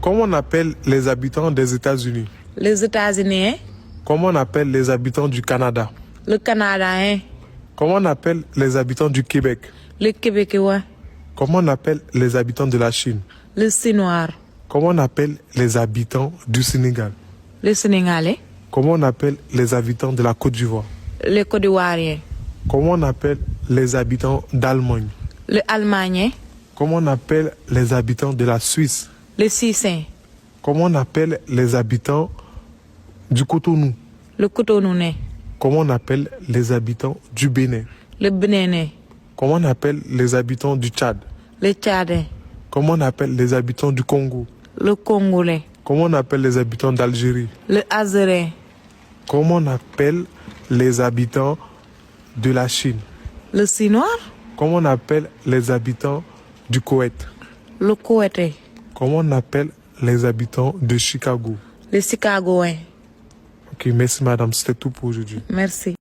Comment on appelle les habitants des États-Unis? Les États-Unis, hein? Comment on appelle les habitants du Canada? Le Canada, hein? Comment on appelle les habitants du Québec? Le Québécois. Comment on appelle les habitants de la Chine? Le Chinois. Comment on appelle les habitants du Sénégal? Le Sénégalais. Comment on appelle les habitants de la Côte d'Ivoire? Le Côte d'Ivoirien. Comment on appelle les habitants d'Allemagne? Le Allemagne. Comment on appelle les habitants de la Suisse? Le Suissin. Comment on appelle les habitants du Cotonou? Le Cotonou. Comment on appelle les habitants du Bénin? Le Bénin. Comment on appelle les habitants du Tchad? Le Tchad. Comment on appelle les habitants du Congo? Le Congolais. Comment on appelle les habitants d'Algérie? Le Azérien. Comment on appelle les habitants de la Chine? Le Chinois. Comment on appelle les habitants du Koweït? Le Koweïtais. Comment on appelle les habitants de Chicago? Le Chicagoen. Ok, merci madame, c'était tout pour aujourd'hui. Merci.